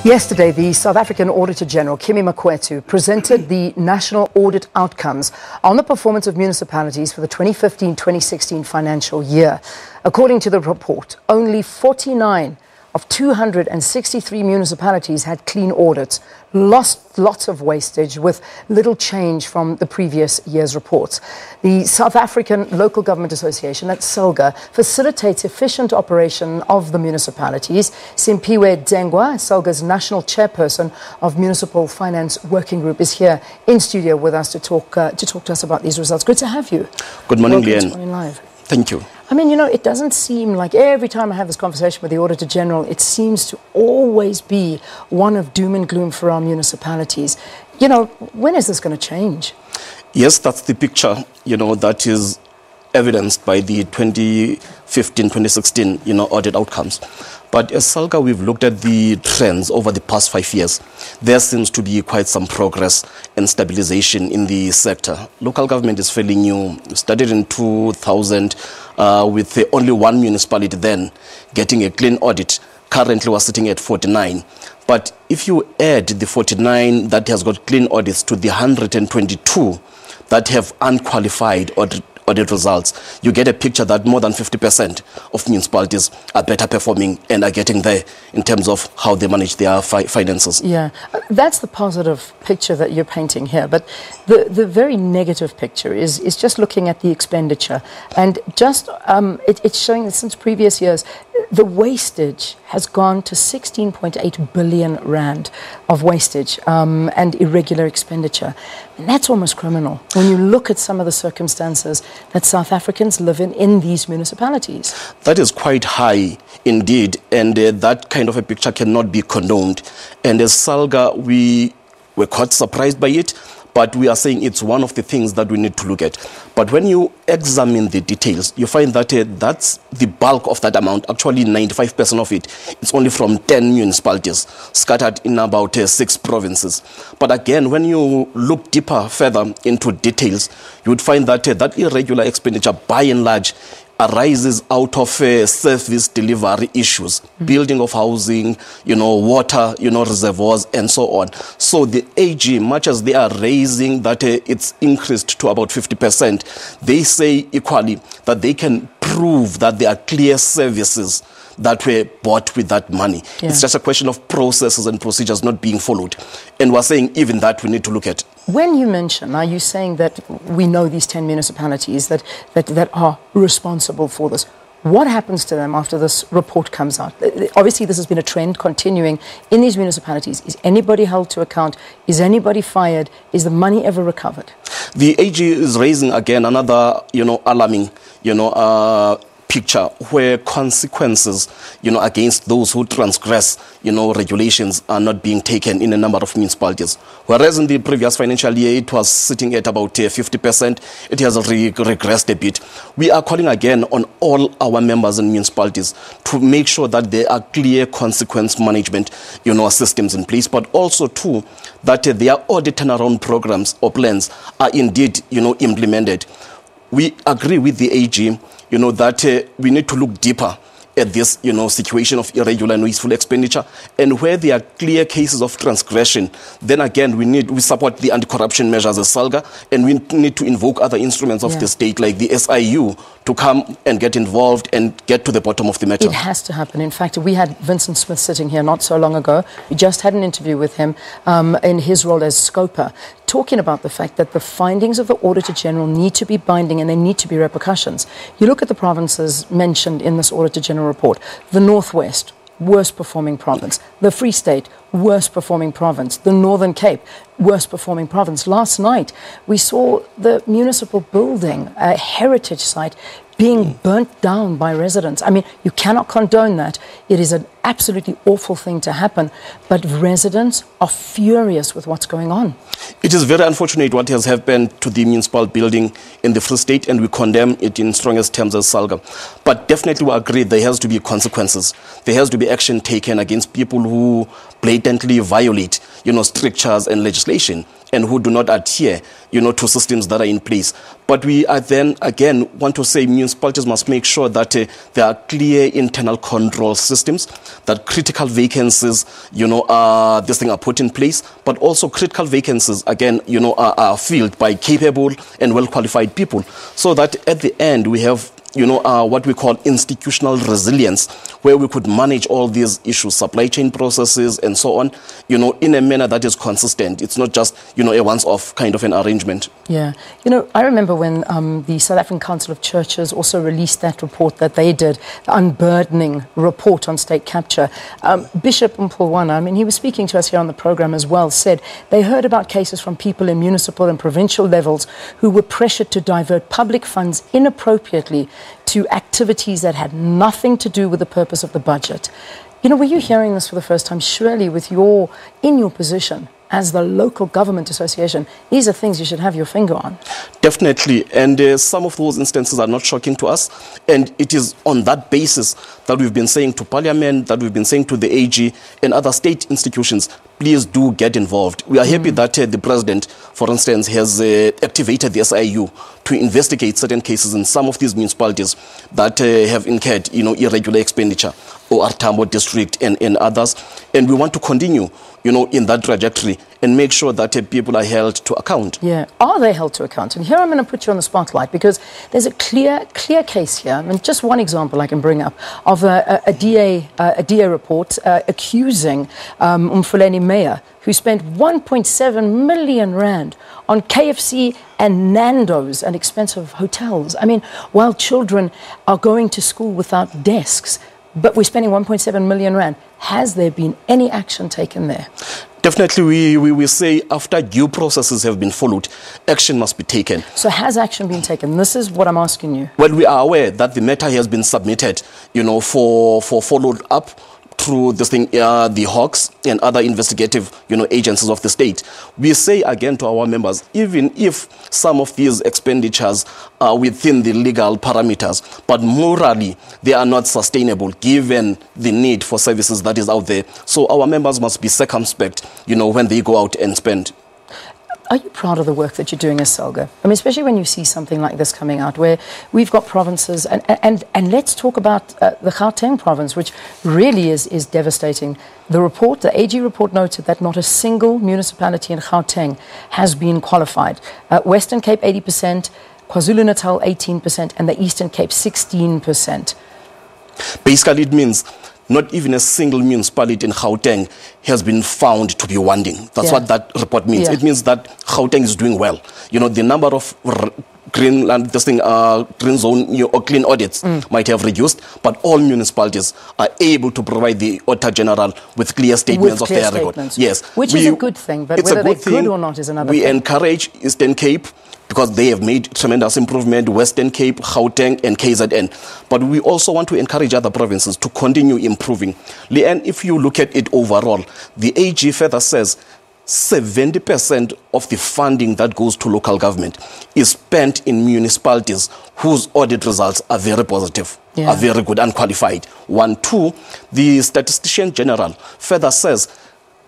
Yesterday, the South African Auditor General, Kimi Makwetu, presented the national audit outcomes on the performance of municipalities for the 2015-2016 financial year. According to the report, only 49 of 263 municipalities had clean audits, lost lots of wastage with little change from the previous year's reports. The South African Local Government Association, that's Salga, facilitates efficient operation of the municipalities. Simphiwe Dzengwa, Salga's national chairperson of Municipal Finance Working Group, is here in studio with us to talk to us about these results. Good to have you. Good morning, Welcome Leanne. to Morning Live. Thank you. I mean, it doesn't seem like every time I have this conversation with the Auditor General, it seems to always be one of doom and gloom for our municipalities. When is this going to change? Yes, that's the picture, that is evidenced by the 2015-2016, audit outcomes. But as Salga, we've looked at the trends over the past 5 years. There seems to be quite some progress and stabilization in the sector. Local government is fairly new. We started in 2000 with only one municipality then getting a clean audit. Currently, we're sitting at 49. But if you add the 49 that has got clean audits to the 122 that have unqualified audit results, you get a picture that more than 50% of municipalities are better performing and are getting there in terms of how they manage their finances. Yeah, that's the positive picture that you're painting here. But the very negative picture is just looking at the expenditure. And just it's showing that since previous years, the wastage has gone to 16.8 billion rand of wastage and irregular expenditure. And that's almost criminal when you look at some of the circumstances that South Africans live in these municipalities. That is quite high indeed, and that kind of a picture cannot be condoned. And as Salga, we were quite surprised by it, but we are saying it's one of the things that we need to look at. But when you examine the details, you find that that's the bulk of that amount. Actually, 95% of it is only from 10 municipalities scattered in about 6 provinces. But again, when you look deeper further into details, you would find that that irregular expenditure, by and large, arises out of service delivery issues, building of housing, water, reservoirs, and so on. So the AG, much as they are raising that it's increased to about 50%, they say equally that they can prove that there are clear services that were bought with that money. Yeah. It's just a question of processes and procedures not being followed. And we're saying even that we need to look at. When you mention, are you saying that we know these 10 municipalities that are responsible for this? What happens to them after this report comes out? Obviously, this has been a trend continuing in these municipalities. Is anybody held to account? Is anybody fired? Is the money ever recovered? The AG is raising again another, alarming, picture where consequences, against those who transgress, regulations are not being taken in a number of municipalities. Whereas in the previous financial year, it was sitting at about 50%. It has regressed a bit. We are calling again on all our members in municipalities to make sure that there are clear consequence management, systems in place, but also too, that their audit turnaround programs or plans are indeed, implemented. We agree with the AG, that we need to look deeper at this, situation of irregular and wasteful expenditure, and where there are clear cases of transgression, then again we support the anti-corruption measures as Salga, and we need to invoke other instruments of the state like the SIU to come and get involved and get to the bottom of the matter. It has to happen. In fact, we had Vincent Smith sitting here not so long ago. We just had an interview with him in his role as Scoper, talking about the fact that the findings of the Auditor General need to be binding and there need to be repercussions. You look at the provinces mentioned in this Auditor General report. The Northwest, worst performing province. The Free State, worst performing province. The Northern Cape, worst performing province. Last night, we saw the municipal building, a heritage site, being burnt down by residents. I mean, you cannot condone that. It is an absolutely awful thing to happen, but residents are furious with what's going on. It is very unfortunate what has happened to the municipal building in the Free State, and we condemn it in strongest terms as Salga. But definitely we agree there has to be consequences. There has to be action taken against people who blatantly violate, strictures and legislation, and who do not adhere, to systems that are in place. But we are then, again, want to say municipalities must make sure that there are clear internal control systems, that critical vacancies, this thing are put in place, but also critical vacancies, again, are filled by capable and well-qualified people, so that at the end we have what we call institutional resilience, where we could manage all these issues, supply chain processes and so on, in a manner that is consistent. It's not just, a once-off kind of an arrangement. Yeah. I remember when the South African Council of Churches also released that report that they did, the unburdening report on state capture. Bishop Mpulwana, he was speaking to us here on the program as well, said they heard about cases from people in municipal and provincial levels who were pressured to divert public funds inappropriately to activities that had nothing to do with the purpose of the budget. Were you hearing this for the first time? Surely in your position as the local government association, these are things you should have your finger on. Definitely, and some of those instances are not shocking to us, and it is on that basis that we've been saying to Parliament, that we've been saying to the AG and other state institutions, please do get involved. We are happy that the President, for instance, has activated the SIU to investigate certain cases in some of these municipalities that have incurred, irregular expenditure, or Artambo district and others. And we want to continue, in that trajectory and make sure that people are held to account. Yeah. Are they held to account? And here I'm going to put you on the spotlight because there's a clear case here. And just one example I can bring up of a DA report accusing Umfuleni Mayor, who spent 1.7 million rand on KFC and Nando's and expensive hotels. While children are going to school without desks, but we're spending 1.7 million rand. Has there been any action taken there? Definitely, we say after due processes have been followed, action must be taken. So has action been taken? This is what I'm asking you. Well, we are aware that the matter has been submitted, for followed up through this thing, the Hawks and other investigative, agencies of the state. We say again to our members, even if some of these expenditures are within the legal parameters, but morally they are not sustainable given the need for services that is out there. So our members must be circumspect, when they go out and spend. Are you proud of the work that you're doing as Salga? Especially when you see something like this coming out, where we've got provinces, and let's talk about the Gauteng province, which really is devastating. The AG report noted that not a single municipality in Gauteng has been qualified. Western Cape 80%, KwaZulu-Natal 18%, and the Eastern Cape 16%. Basically, it means not even a single municipality in Gauteng has been found to be wanting. That's what that report means. Yeah. It means that Gauteng is doing well. The number of green zone or clean audits might have reduced, but all municipalities are able to provide the Auditor General with clear statements of their record. Yes, which is a good thing, but whether they're good or not is another thing. We encourage Eastern Cape because they have made tremendous improvement, Western Cape, Gauteng and KZN. But we also want to encourage other provinces to continue improving. Leanne, if you look at it overall, the AG further says 70% of the funding that goes to local government is spent in municipalities whose audit results are very positive, are very good and qualified. 1, 2, the Statistician General further says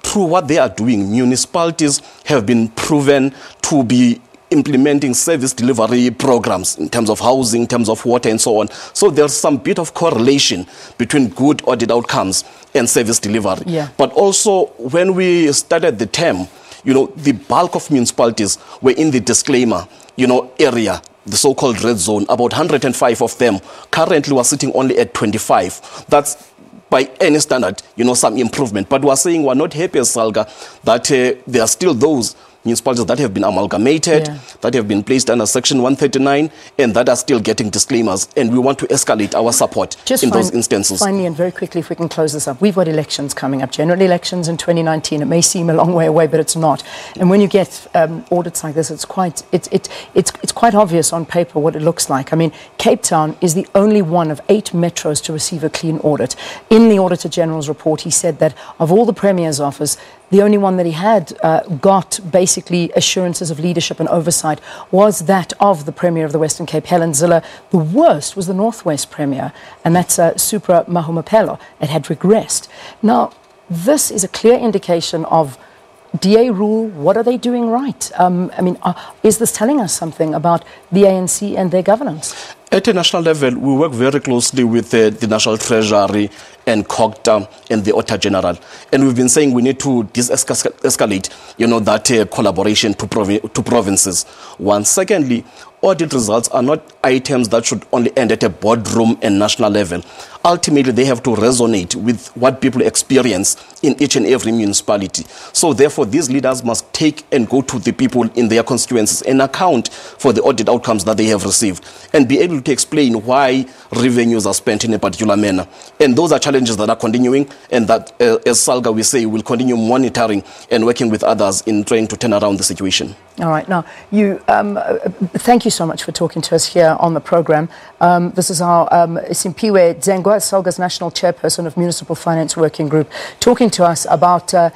through what they are doing, municipalities have been proven to be implementing service delivery programs in terms of housing, in terms of water and so on. So there's some bit of correlation between good audit outcomes and service delivery. Yeah. But also when we started the term, the bulk of municipalities were in the disclaimer, area, the so-called red zone. About 105 of them currently were sitting only at 25. That's by any standard, some improvement. But we're saying we're not happy as Salga that there are still those municipalities that have been amalgamated, that have been placed under Section 139, and that are still getting disclaimers. And we want to escalate our support in those instances. Finally, and very quickly, if we can close this up, we've got elections coming up, general elections in 2019. It may seem a long way away, but it's not. And when you get audits like this, it's quite obvious on paper what it looks like. Cape Town is the only one of 8 metros to receive a clean audit. In the Auditor General's report, he said that of all the Premier's office, the only one that he had got basically assurances of leadership and oversight was that of the Premier of the Western Cape, Helen Zille. The worst was the Northwest Premier, and that's Supra Mahumapelo. It had regressed. Now, this is a clear indication of DA rule. What are they doing right? Is this telling us something about the ANC and their governance? At a national level, we work very closely with the National Treasury and COGTA and the Auditor General. And we've been saying we need to escalate, that collaboration to provinces. One. Secondly, audit results are not items that should only end at a boardroom and national level. Ultimately, they have to resonate with what people experience in each and every municipality. So therefore, these leaders must take and go to the people in their constituencies and account for the audit outcomes that they have received and be able to explain why revenues are spent in a particular manner. And those are challenges that are continuing, and that, as Salga, we say, we'll continue monitoring and working with others in trying to turn around the situation. All right. Now, thank you so much for talking to us here on the program. This is our Simphiwe Dzengwa, Salga's National Chairperson of Municipal Finance Working Group, talking to us about the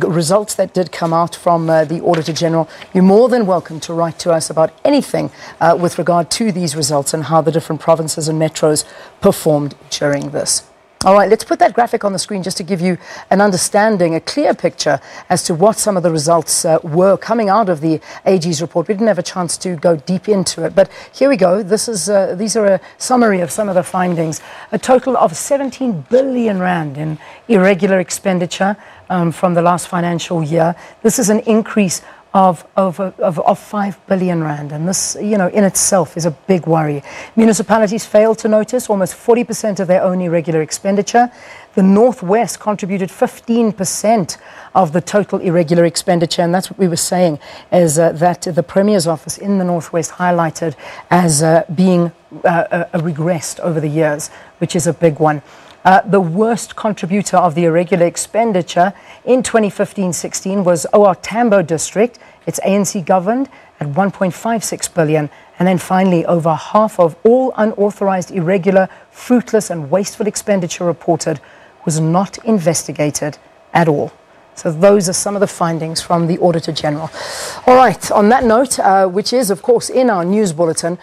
results that did come out from the Auditor General. You're more than welcome to write to us about anything with regard to these results and how the different provinces and metros performed during this. All right, let's put that graphic on the screen just to give you an understanding, a clear picture as to what some of the results were coming out of the AG's report. We didn't have a chance to go deep into it, but here we go. These are a summary of some of the findings. A total of 17 billion rand in irregular expenditure from the last financial year. This is an increase of 5 billion rand, and this, in itself is a big worry. Municipalities failed to notice almost 40% of their own irregular expenditure. The Northwest contributed 15% of the total irregular expenditure, and that's what we were saying, is that the Premier's office in the Northwest highlighted as being regressed over the years, which is a big one. The worst contributor of the irregular expenditure in 2015-16 was OR Tambo District. It's ANC governed at 1.56 billion. And then finally, over half of all unauthorized, irregular, fruitless and wasteful expenditure reported was not investigated at all. So those are some of the findings from the Auditor General. All right, on that note, which is, of course, in our news bulletin,